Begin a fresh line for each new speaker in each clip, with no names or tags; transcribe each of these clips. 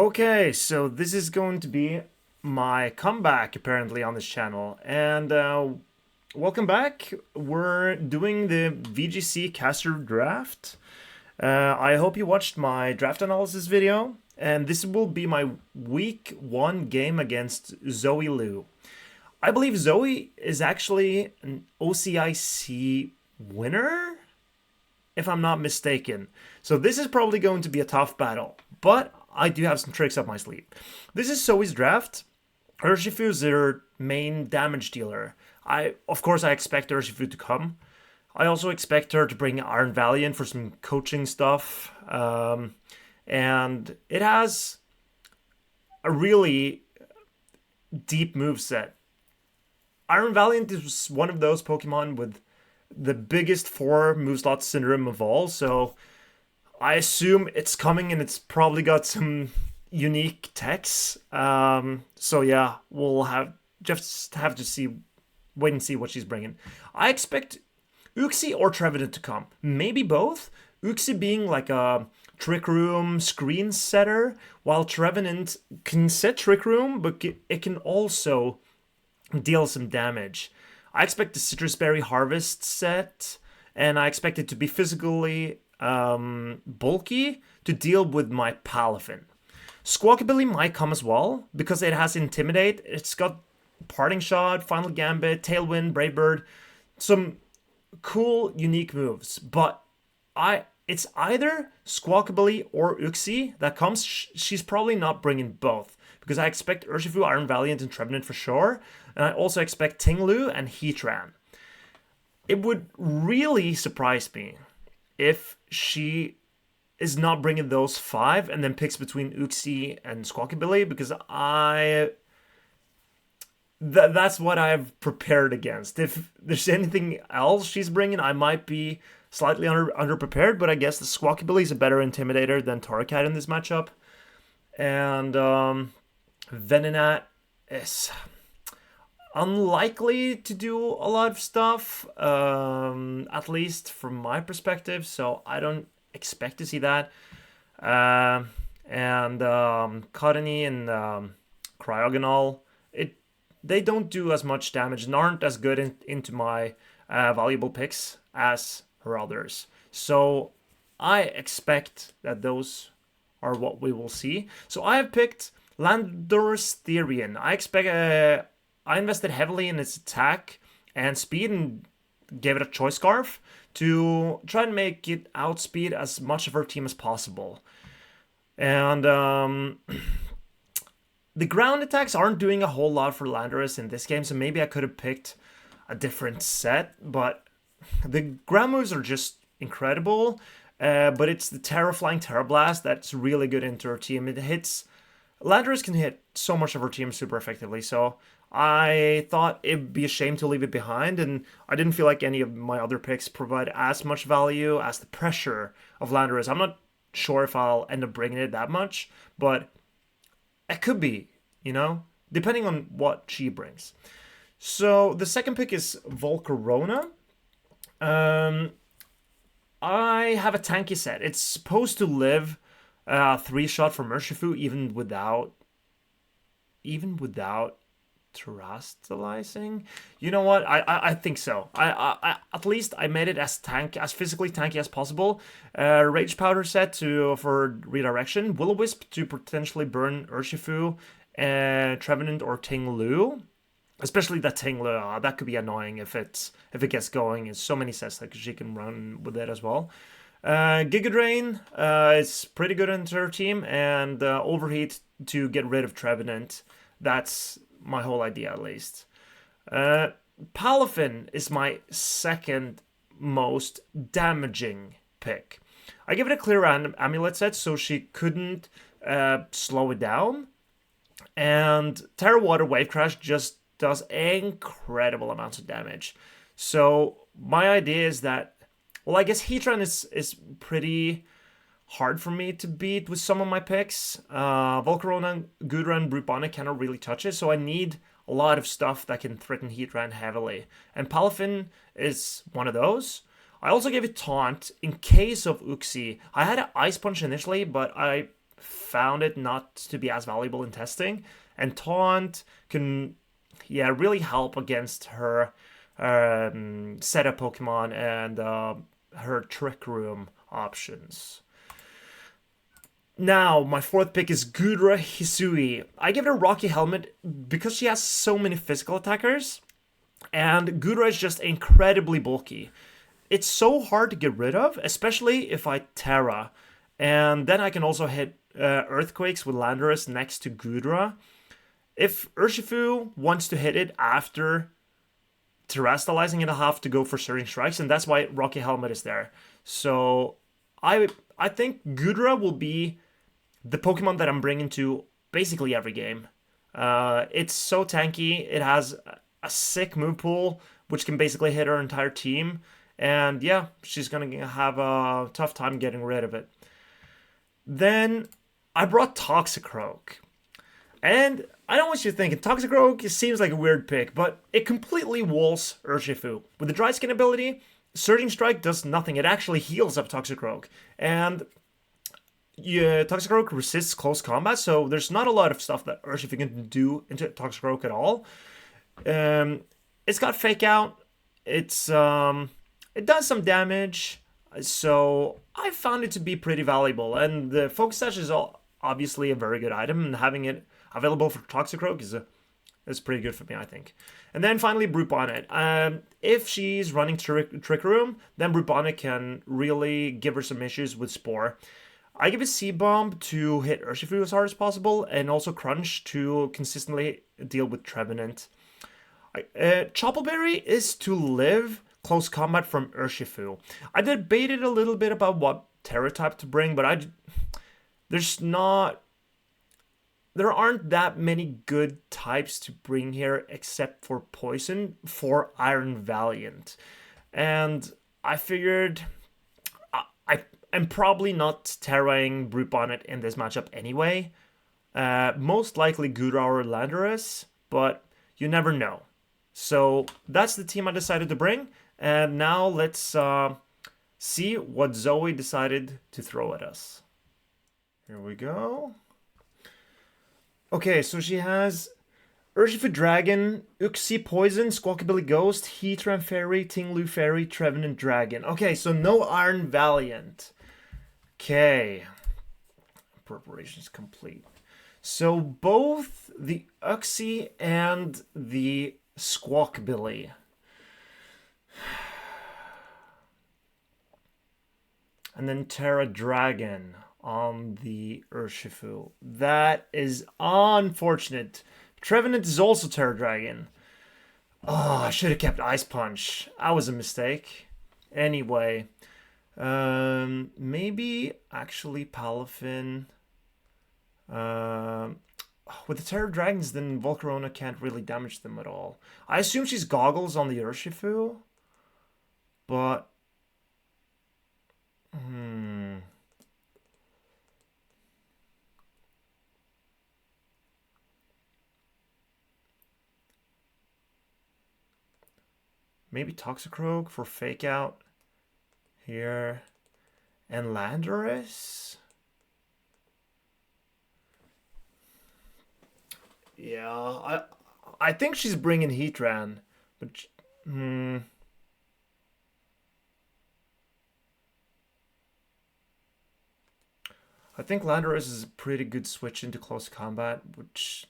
Okay, so this is going to be my comeback apparently on this channel. And welcome back. We're doing the VGC caster draft. I hope you watched my draft analysis video. And this will be my week 1 game against Zoe Lou. I believe Zoe is actually an OCIC winner, if I'm not mistaken. So this is probably going to be a tough battle, but I do have some tricks up my sleeve. This is Zoe's draft. Urshifu is their main damage dealer. Of course, I expect Urshifu to come. I also expect her to bring Iron Valiant for some coaching stuff. And it has a really deep move set. Iron Valiant is one of those Pokemon with the biggest 4 move slot syndrome of all, so I assume it's coming and it's probably got some unique techs. So yeah, we'll just have to wait and see what she's bringing. I expect Uxie or Trevenant to come, maybe both. Uxie being like a Trick Room screen setter, while Trevenant can set Trick Room, but it can also deal some damage. I expect the Citrus Berry Harvest set, and I expect it to be physically bulky to deal with my Palafin. Squawkabilly might come as well, because it has Intimidate, it's got Parting Shot, Final Gambit, Tailwind, Brave Bird, some cool, unique moves, but it's either Squawkabilly or Uxie that comes. She's probably not bringing both, because I expect Urshifu, Iron Valiant, and Trevenant for sure, and I also expect Tinglu and Heatran. It would really surprise me if she is not bringing those 5 and then picks between Uxie and Squawkabilly, because that's what I've prepared against. If there's anything else she's bringing, I might be slightly underprepared, but I guess the Squawkabilly is a better intimidator than Torracat in this matchup. And Venonat is unlikely to do a lot of stuff, at least from my perspective, so I don't expect to see that. And Cottonee and Cryogonal, they don't do as much damage and aren't as good into my valuable picks as her others. So I expect that those are what we will see. So I have picked Landorus Therian. I invested heavily in its attack and speed and gave it a Choice Scarf to try and make it outspeed as much of her team as possible. And the ground attacks aren't doing a whole lot for Landorus in this game, so maybe I could have picked a different set, but the ground moves are just incredible. But it's the Flying Terra Blast that's really good into her team. Landorus can hit so much of her team super effectively, so I thought it'd be a shame to leave it behind, and I didn't feel like any of my other picks provide as much value as the pressure of Landorus. I'm not sure if I'll end up bringing it that much, but it could be, depending on what she brings. So the second pick is Volcarona. I have a tanky set. It's supposed to live 3-shot from Urshifu even without terastallizing. You know what? I think so. I at least I made it as physically tanky as possible. Rage Powder set for redirection. Will-O-Wisp to potentially burn Urshifu, Trevenant or Tinglu. Especially that Tinglu, that could be annoying if it gets going. It's so many sets that she can run with it as well. Giga Drain is pretty good into her team, and Overheat to get rid of Trevenant. That's my whole idea, at least. Palafin is my second most damaging pick. I give it a clear amulet set so she couldn't slow it down. And Terra Water Wave Crash just does incredible amounts of damage. So my idea is that, well, I guess Heatran is pretty hard for me to beat with some of my picks. Volcarona, Gudra, and Brutbonic cannot really touch it, so I need a lot of stuff that can threaten Heatran heavily. And Palafin is one of those. I also gave it Taunt in case of Uxie. I had an Ice Punch initially, but I found it not to be as valuable in testing. And Taunt can, really help against her setup Pokemon and her Trick Room options. Now, my fourth pick is Gudra Hisui. I give it a Rocky Helmet because she has so many physical attackers, and Gudra is just incredibly bulky. It's so hard to get rid of, especially if I Terra, and then I can also hit Earthquakes with Landorus next to Gudra. If Urshifu wants to hit it after Terastallizing, it'll have to go for Surging Strikes, and that's why Rocky Helmet is there. So I think Gudra will be the Pokemon that I'm bringing to basically every game. It's so tanky. It has a sick move pool, which can basically hit our entire team. And yeah, she's going to have a tough time getting rid of it. Then I brought Toxicroak. And I know what you're thinking. Toxicroak seems like a weird pick, but it completely walls Urshifu. With the Dry Skin ability, Surging Strike does nothing. It actually heals up Toxicroak. And Toxicroak resists close combat, so there's not a lot of stuff that Urshifu can do into Toxicroak at all. It's got Fake Out. It does some damage, so I found it to be pretty valuable. And the Focus Sash is obviously a very good item, and having it available for Toxicroak is pretty good for me, I think. And then finally, Brute Bonnet. If she's running Trick Room, then Brute Bonnet can really give her some issues with Spore. I give a C-Bomb to hit Urshifu as hard as possible, and also Crunch to consistently deal with Trevenant. Choppleberry is to live close combat from Urshifu. I debated a little bit about what Terra type to bring, but there aren't that many good types to bring here except for Poison for Iron Valiant. And I figured I'm probably not Terraing Brute Bonnet in this matchup anyway. Most likely Gudra or Landorus, but you never know. So that's the team I decided to bring. And now let's see what Zoe decided to throw at us. Here we go. Okay, so she has Urshifu Dragon, Uxie Poison, Squawkabilly Ghost, Heatran Fairy, Tinglu Fairy, Trevenant Dragon. Okay, so no Iron Valiant. Okay. Preparations complete. So both the Uxie and the Squawkabilly. And then Terra Dragon on the Urshifu. That is unfortunate. Trevenant is also Terra Dragon. Oh, I should have kept Ice Punch. That was a mistake. Anyway. Maybe actually Palafin. With the Terra Dragons, then Volcarona can't really damage them at all. I assume she's Goggles on the Urshifu. But... maybe Toxicroak for Fake Out here. And Landorus? Yeah, I think she's bringing Heatran. But... I think Landorus is a pretty good switch into close combat, which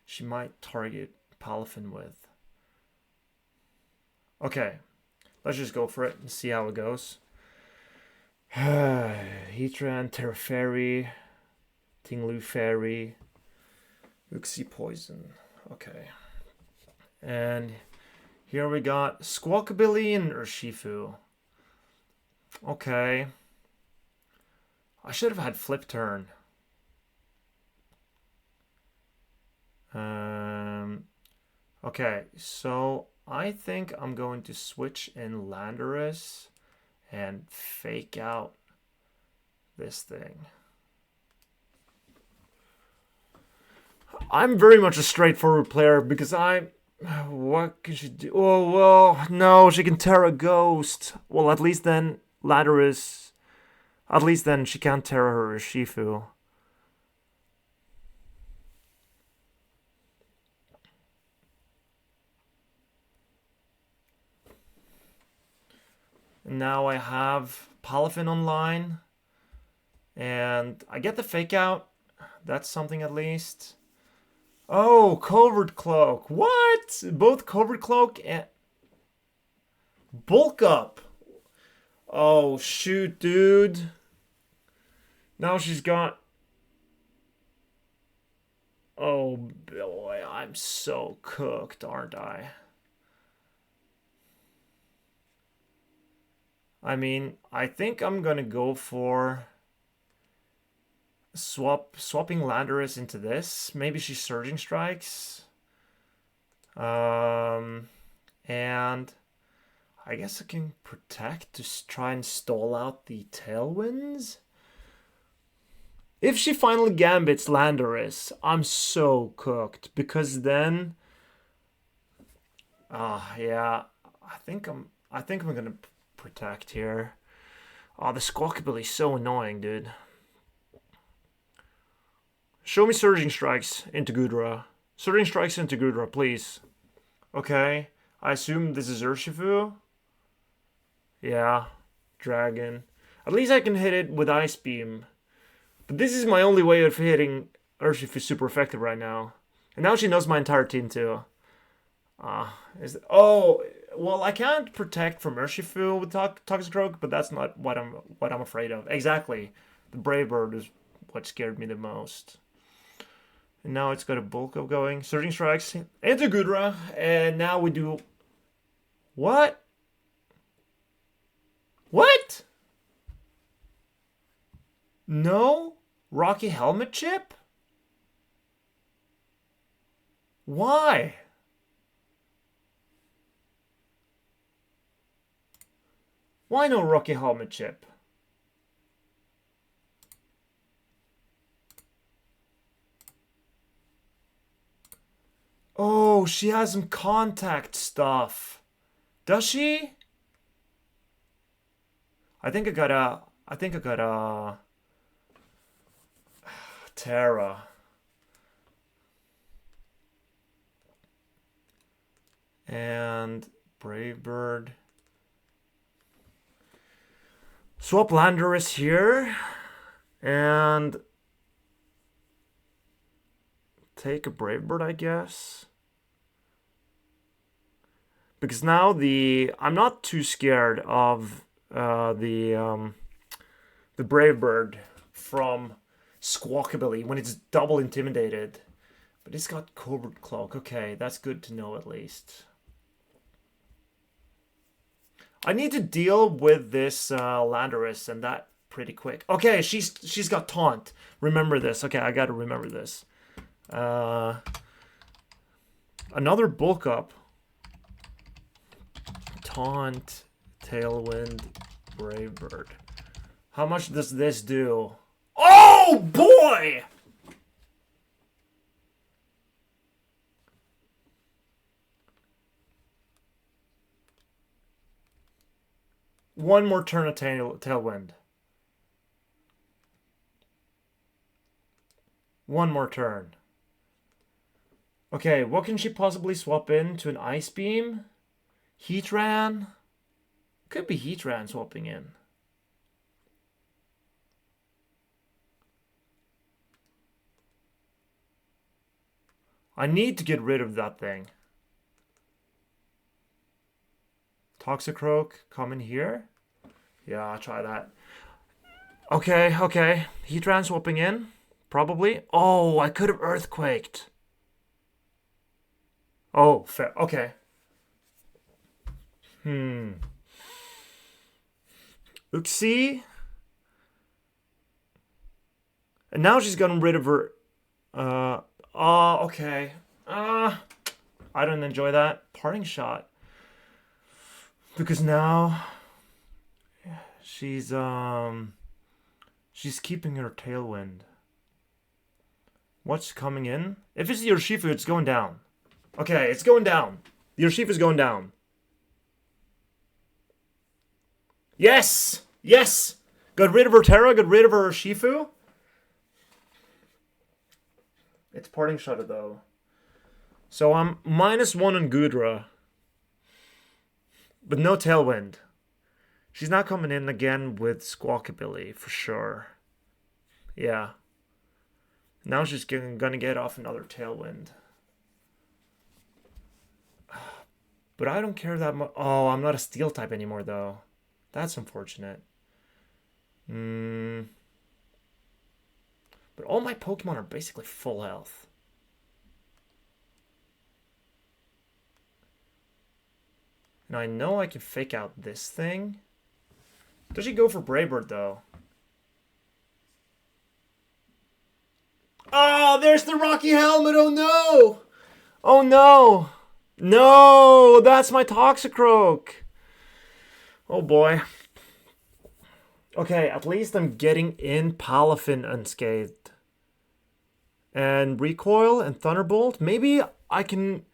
she might target Palafin with. Okay, let's just go for it and see how it goes. Heatran, Terra Fairy, Tinglu Fairy, Uxie Poison. Okay. And here we got Squawkabilly and Urshifu. Okay. I should have had Flip Turn. Okay, so I think I'm going to switch in Landorus and Fake Out this thing. I'm very much a straightforward player because what can she do? Oh, well, no, she can Terra Ghost. Well, at least then Landorus... At least then she can't Terra her Urshifu. And now I have Palafin online. And I get the fake out. That's something at least. Oh, Covert Cloak. What? Both Covert Cloak and Bulk Up. Oh, shoot, dude. Now she's got... Oh, boy, I'm so cooked, aren't I? I mean, I think I'm gonna go for... Swapping Landorus into this. Maybe she's Surging Strikes. And I guess I can protect to try and stall out the Tailwinds. If she finally gambits Landorus, I'm so cooked because then, yeah, I think I'm gonna protect here. Oh, the Squawkabilly is so annoying, dude. Show me Surging Strikes into Gudra. Surging Strikes into Gudra, please. Okay, I assume this is Urshifu. Yeah, Dragon. At least I can hit it with Ice Beam. But this is my only way of hitting Urshifu super effective right now. And now she knows my entire team too. Oh, well, I can't protect from Urshifu with Toxic Rogue, but that's not what I'm afraid of. Exactly. The Brave Bird is what scared me the most. And now it's got a bulk up going. Surging Strikes into Gudra. And now we do... What? What? No? Rocky Helmet Chip? Why? Why no Rocky Helmet Chip? Oh, she has some contact stuff. Does she? I think I got a Terra. And Brave Bird. Swap Landorus here. And take a Brave Bird, I guess. Because now I'm not too scared of the Brave Bird from Squawkabilly when it's double intimidated. But it's got Covert Cloak. Okay, that's good to know at least. I need to deal with this Landorus and that pretty quick. Okay, she's got Taunt. Remember this. Okay, I gotta remember this. Another bulk up. Taunt, Tailwind, Brave Bird. How much does this do? Oh boy! One more turn of Tailwind. One more turn. Okay, what can she possibly swap into an Ice Beam? Heatran? Could be Heatran swapping in. I need to get rid of that thing. Toxicroak, come in here. Yeah, I'll try that. Okay. Heatran swapping in. Probably. Oh, I could have Earthquaked. Oh, fair. Okay. Uxie. And now she's gotten rid of her... okay. I don't enjoy that. Parting Shot. Because now... She's keeping her Tailwind. What's coming in? If it's the Urshifu, it's going down. Okay, it's going down. The Urshifu's going down. Yes! Yes! Got rid of her Terra, got rid of her Urshifu. It's Parting Shot though. So I'm -1 on Gudra. But no Tailwind. She's not coming in again with Squawkabilly, for sure. Yeah. Now she's gonna get off another Tailwind. But I don't care that much. Oh, I'm not a Steel type anymore, though. That's unfortunate. But all my Pokemon are basically full health. And I know I can fake out this thing. Does she go for Brave Bird, though? Oh, there's the Rocky Helmet. Oh, no. Oh, no. No, that's my Toxicroak. Oh, boy. Okay, at least I'm getting in Palafin unscathed. And Recoil and Thunderbolt. Maybe I can...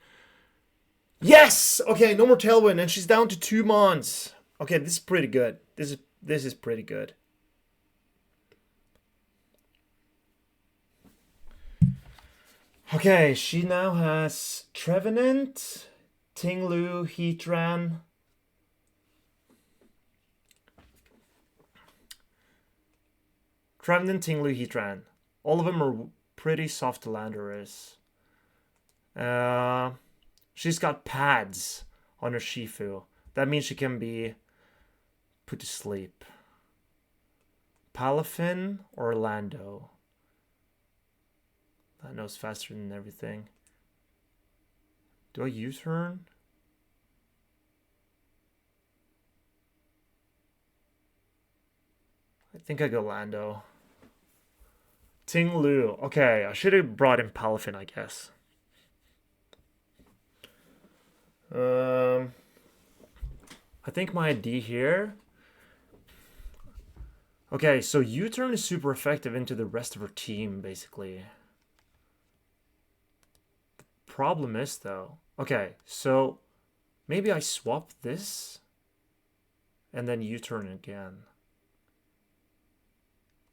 Yes! Okay, no more Tailwind, and she's down to 2 Mons. Okay, this is pretty good. This is pretty good. Okay, she now has Trevenant, Tinglu, Heatran. Trevenant, Tinglu, Heatran. All of them are pretty soft to Landorus. She's got pads on her Shifu. That means she can be put to sleep. Palafin or Lando? Lando's faster than everything. Do I U-turn? I think I go Lando. Ting Lu. Okay, I should have brought in Palafin, I guess. I think my ID here. Okay, so U-turn is super effective into the rest of her team, basically. The problem is, though... Okay, so maybe I swap this and then U-turn again.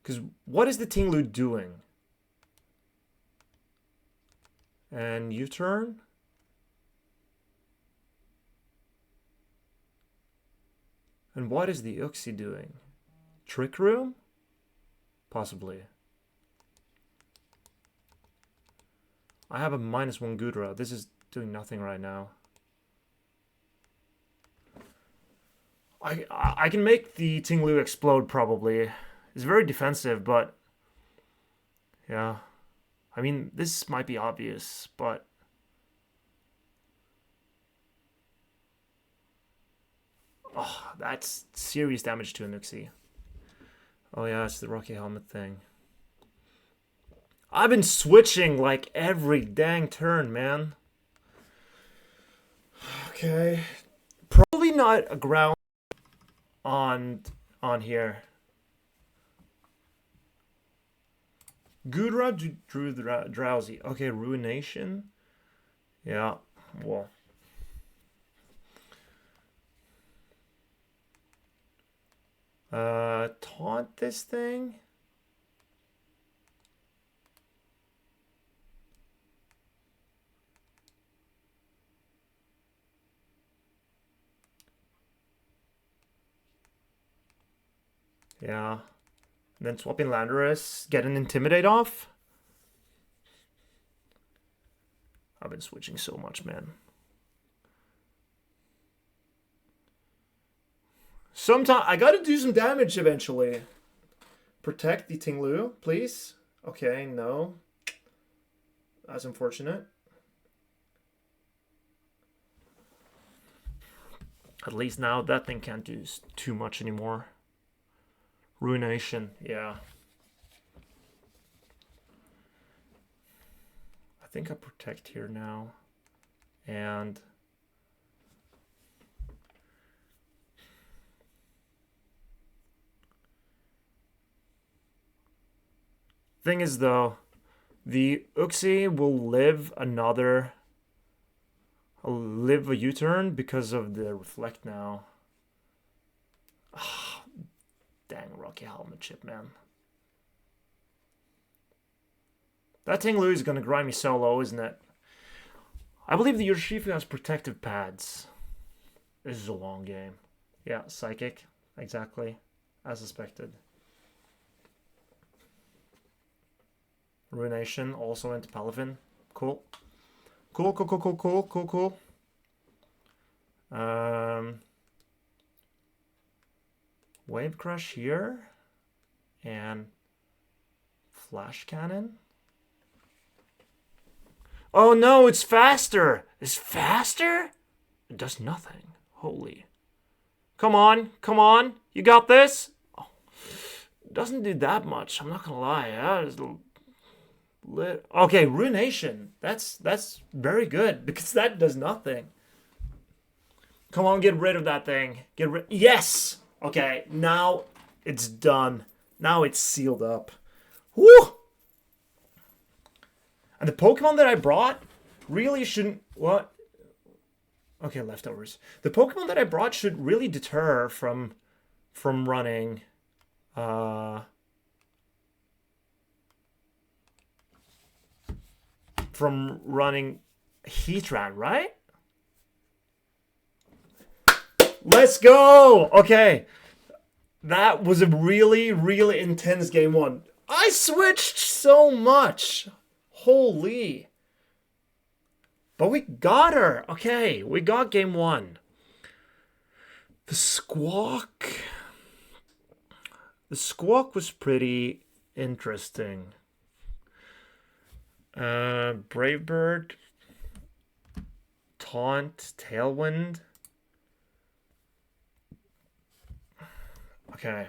Because what is the Tinglu doing? And U-turn? And what is the Uxie doing? Trick Room? Possibly. I have a -1 Gudra. This is doing nothing right now. I can make the Tinglu explode, probably. It's very defensive, but... Yeah. I mean, this might be obvious, but... Oh, that's serious damage to an Uxie. Oh yeah, it's the Rocky Helmet thing. I've been switching like every dang turn, man. Okay. Probably not a ground on here. Gudra drew Drowsy. Okay, Ruination. Yeah, well. Taunt this thing? Yeah. And then swapping Landorus, get an Intimidate off. I've been switching so much, man. Sometime I gotta do some damage eventually. Protect the Tinglu, please. Okay, no. That's unfortunate. At least now that thing can't do too much anymore. Ruination, yeah. I think I protect here now. And... Thing is, though, the Uxie will live a U-turn because of the Reflect now. Oh, dang Rocky Helmet chip, man. That Tinglu is going to grind me so low, isn't it? I believe the Urshifu has protective pads. This is a long game. Yeah, Psychic. exactly as suspected. Ruination also into Palafin. Cool. Cool, cool, cool, cool, cool, cool, cool. Wave Crush here. And Flash Cannon. Oh no, it's faster! It's faster? It does nothing. Holy. Come on, come on. You got this? Oh, it doesn't do that much. I'm not gonna lie. Okay, Ruination. That's very good because that does nothing. Come on, get rid of that thing. Yes! Okay, now it's done. Now it's sealed up. Woo! And the Pokemon that I brought really shouldn't... What? Okay, leftovers. The Pokemon that I brought should really deter from running... from running Heatran, right? Let's go! Okay. That was a really, really intense game one. I switched so much. Holy. But we got her. Okay, we got game one. The Squawk. The Squawk was pretty interesting. Brave Bird. Taunt. Tailwind. Okay.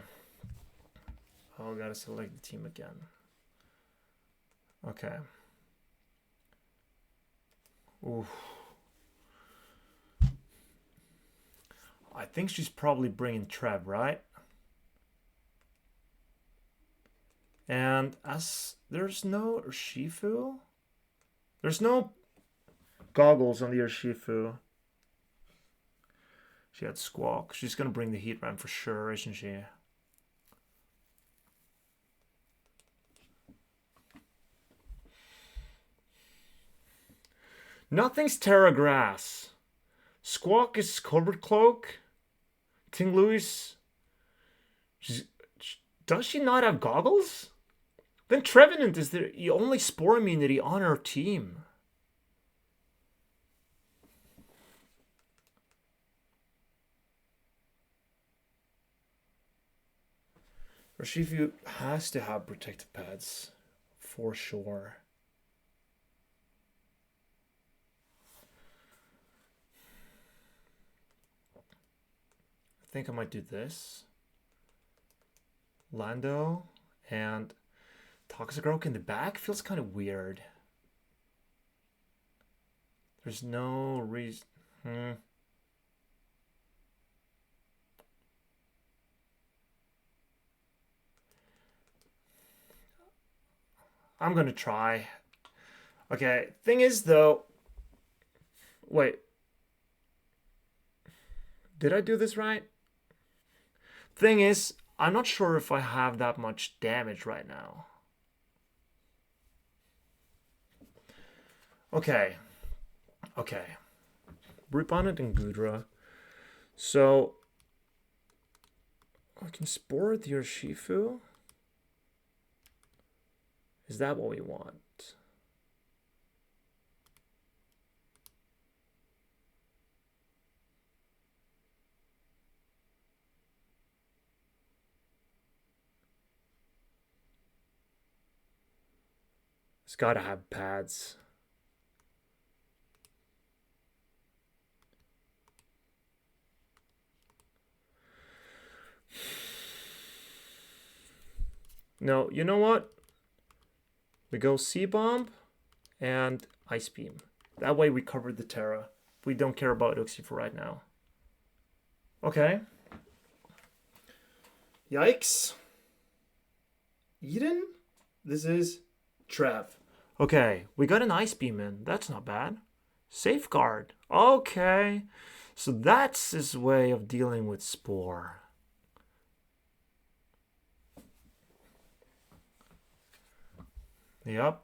Oh, gotta select the team again. Okay. Oof. I think she's probably bringing Trev, right? And as there's no Urshifu. There's no goggles on the Urshifu. She had Squawk. She's gonna bring the Heatran for sure, isn't she? Nothing's Terra Grass. Squawk is Covert Cloak. Ting Louis. Does she not have goggles? Then Trevenant is the only Spore immunity on her team. Urshifu has to have protective pads. For sure. I think I might do this. Lando and Toxicroak in the back feels kind of weird. There's no reason. I'm gonna try. Okay, thing is though. Wait. Did I do this right? Thing is, I'm not sure if I have that much damage right now. Okay. Okay. Ripon and Gudra. So I can Spore the Urshifu. Is that what we want? It's gotta have pads. No, you know what? We go C-Bomb and Ice Beam. That way we covered the Terra. We don't care about Uxie for right now. Okay. Yikes. Eden? This is Trev. Okay, we got an Ice Beam in. That's not bad. Safeguard. Okay. So that's his way of dealing with Spore. Yep.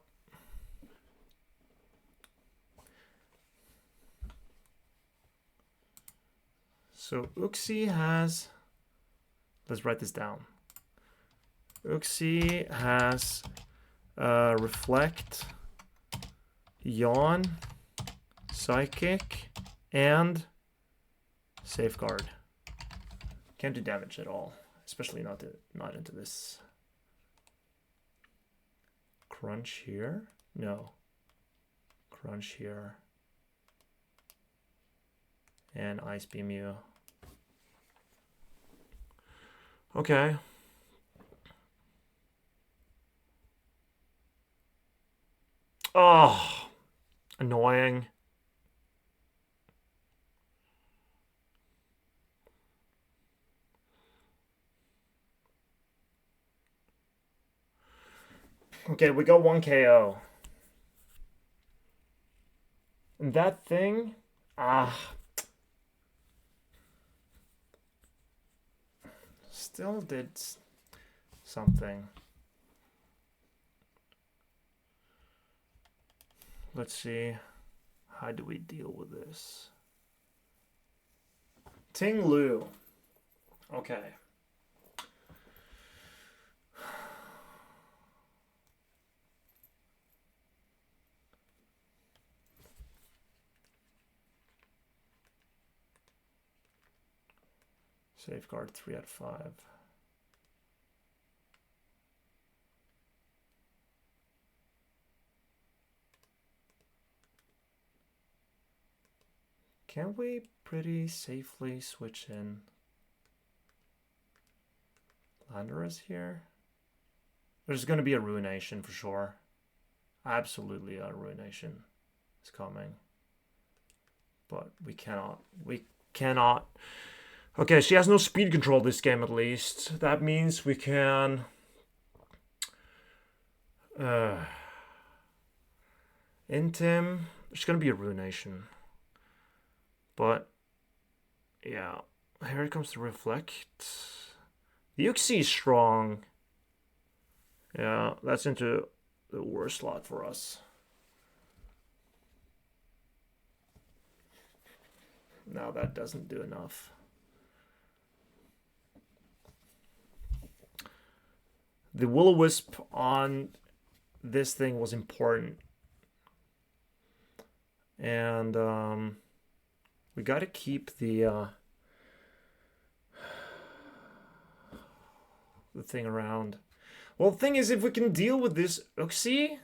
So Uxie has Let's write this down. OCIC has Reflect, Yawn, Psychic, and Safeguard. Can't do damage at all, especially not into this. Crunch here? No. Crunch here. And Ice Beam you. Okay. Oh, annoying. Okay, we got 1 KO. And that thing, still did something. Let's see. How do we deal with this? Ting Lu. Okay. Safeguard 3 out of 5. Can we pretty safely switch in Landorus here? There's going to be a Ruination for sure. Absolutely a Ruination is coming. But we cannot. We cannot. Okay, she has no speed control this game at least. That means we can... Intim. There's going to be a Ruination. But, yeah. Here comes the Reflect. The OCIC is strong. Yeah, that's into the worst slot for us. Now that doesn't do enough. The Will-O-Wisp on this thing was important. And we got to keep the thing around. Well, the thing is, if we can deal with this OCIC...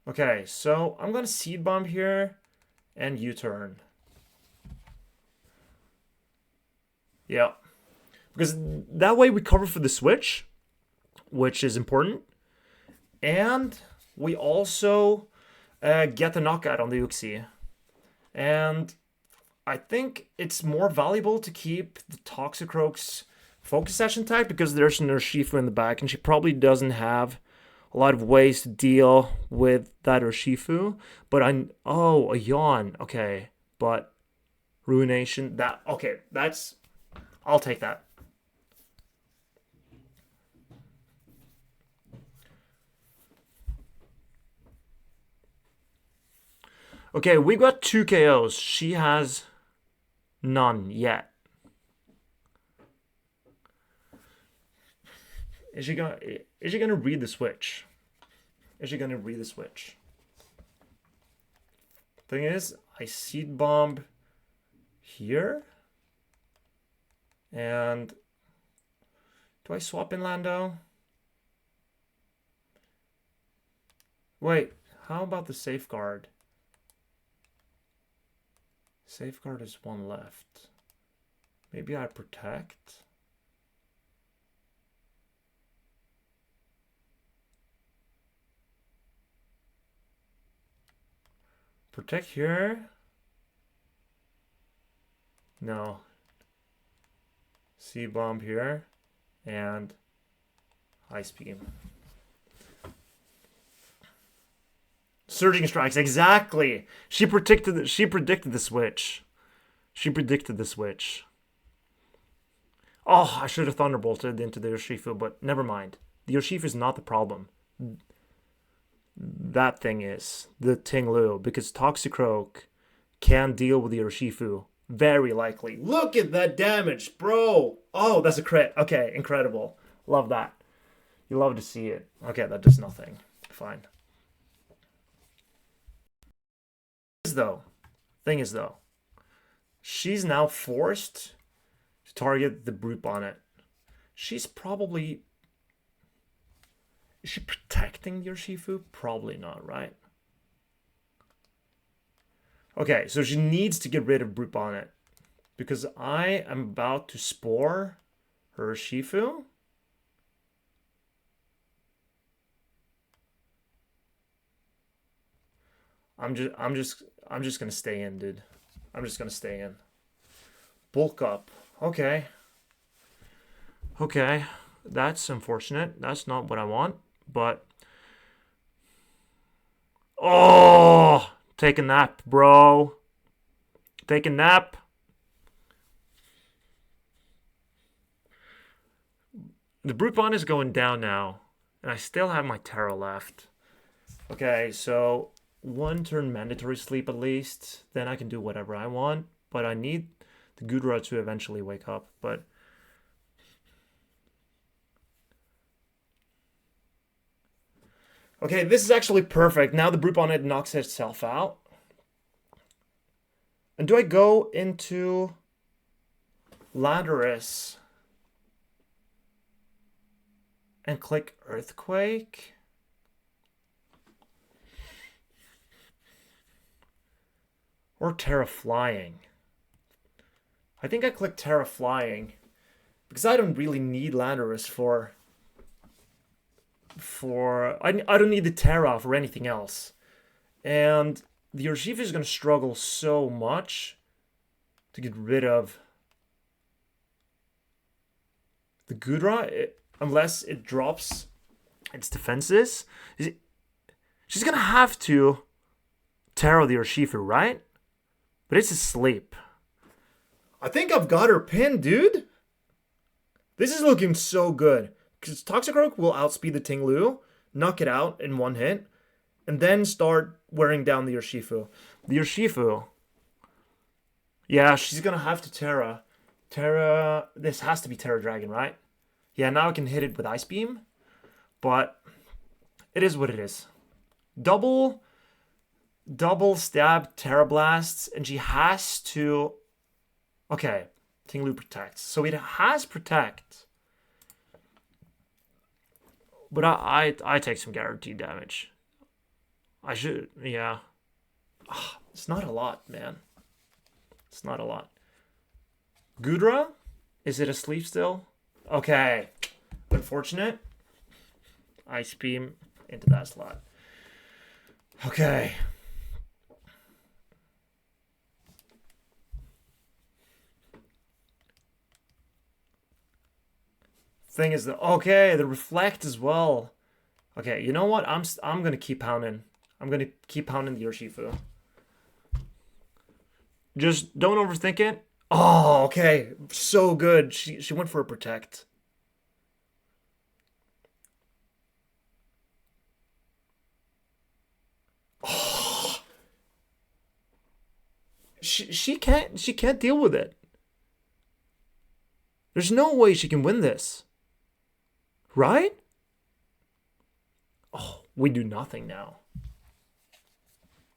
Okay, so I'm going to Seed Bomb here and U-turn. Yeah. Because that way we cover for the switch, which is important. And we also get the knockout on the OCIC. And I think it's more valuable to keep the Toxicroak's focus session type because there's an Urshifu in the back and she probably doesn't have a lot of ways to deal with that Urshifu. But oh, a Yawn. Okay, but Ruination. Okay, that's... I'll take that. Okay, we got 2 KOs. She has none yet. Is she gonna read the switch? Is she gonna read the switch? Thing is, I Seed Bomb here. And do I swap in Lando? Wait, how about the Safeguard? Safeguard is 1 left. Maybe I Protect. Protect here? No. Seed Bomb here. And Ice Beam. Surging Strikes, exactly. She predicted the switch. She predicted the switch. Oh, I should have Thunderbolted into the Urshifu, but never mind. The Urshifu is not the problem. That thing is the Ting Lu, because Toxicroak can deal with the Urshifu Very likely. Look at that damage, bro. Oh, that's a crit. Okay, incredible. Love that. You love to see it. Okay, that does nothing. Fine. Thing is though, she's now forced to target the Brute Bonnet. She's probably... Is she protecting the Urshifu? Probably not, right? Okay, so she needs to get rid of Brute Bonnet. Because I am about to spore her Urshifu. I'm just gonna stay in, dude. I'm just gonna stay in. Bulk up. Okay. Okay. That's unfortunate. That's not what I want. But... Oh! Take a nap, bro. Take a nap. The Brute Bond is going down now. And I still have my Terra left. Okay, so... 1 turn mandatory sleep at least. Then I can do whatever I want. But I need the Gudra to eventually wake up. But... Okay, this is actually perfect. Now the Brute Bonnet knocks itself out. And do I go into Landorus and click Earthquake? Or Terra Flying? I think I click Terra Flying because I don't really need Landorus I don't need the Terra for anything else. And the Urshifu is going to struggle so much to get rid of the Gudra, unless it drops its defenses. She's going to have to Terra the Urshifu, right? But it's asleep. I think I've got her pinned, dude. This is looking so good. Because Toxicroak will outspeed the Ting-Lu, knock it out in 1 hit, and then start wearing down the Urshifu. The Urshifu... Yeah, she's going to have to Terra. Terra... This has to be Terra Dragon, right? Yeah, now I can hit it with Ice Beam. But it is what it is. Double stab Terra Blasts, and she has to... Okay, Ting-Lu protects. So it has Protect. But I take some guaranteed damage. I should, yeah. It's not a lot, man. It's not a lot. Gudra? Is it asleep still? Okay. Unfortunate. Ice Beam into that slot. Okay. Thing is that the Reflect as well. Okay, you know what? I'm gonna keep pounding. I'm gonna keep pounding the Urshifu. Just don't overthink it. Oh, okay, so good. She went for a Protect. Oh, she can't deal with it. There's no way she can win this. Right? Oh, we do nothing now.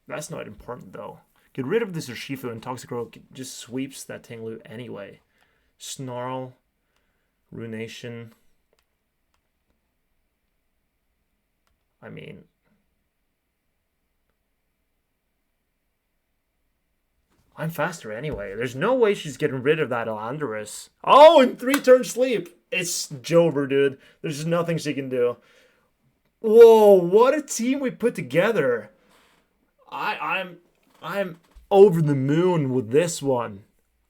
That's not important, though. Get rid of this Urshifu, and Toxicroak just sweeps that Ting-Lu anyway. Snarl. Ruination. I mean... I'm faster anyway. There's no way she's getting rid of that Landorus. Oh, in 3-turn sleep. It's Jover, dude. There's nothing she can do. Whoa, what a team we put together. I'm over the moon with this one.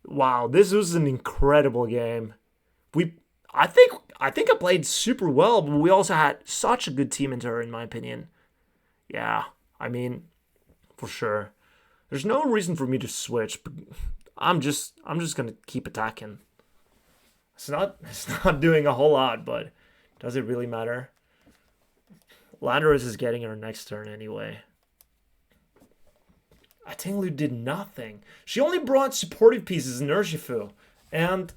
Wow, this was an incredible game. I think I played super well, but we also had such a good team into her, in my opinion. Yeah, I mean, for sure. There's no reason for me to switch, but I'm just gonna keep attacking. It's not doing a whole lot, but does it really matter? Landorus is getting her next turn anyway. Atinglu did nothing. She only brought supportive pieces in Urshifu. And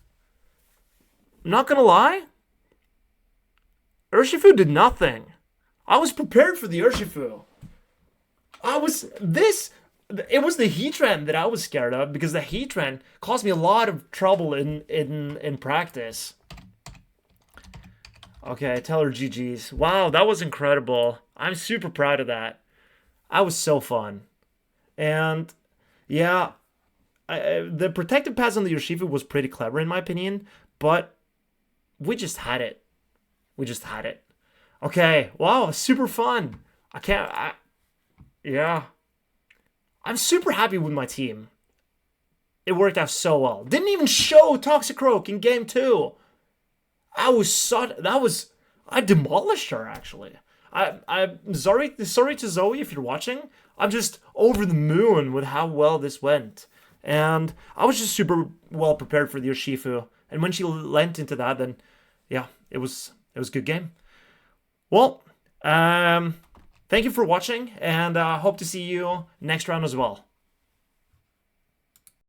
I'm not gonna lie, Urshifu did nothing. I was prepared for the Urshifu. It was the Heatran that I was scared of, because the Heatran caused me a lot of trouble in practice. Okay, tell her GG's. Wow, that was incredible. I'm super proud of that. That was so fun. And yeah, the protective pass on the Urshifu was pretty clever in my opinion, but we just had it. We just had it. Okay, wow, super fun. Yeah. I'm super happy with my team. It worked out so well. Didn't even show Toxicroak in game 2. I demolished her, actually. I'm sorry to Zoe if you're watching. I'm just over the moon with how well this went. And I was just super well prepared for the Urshifu. And when she lent into that, then yeah, it was a good game. Well, thank you for watching, and hope to see you next round as well.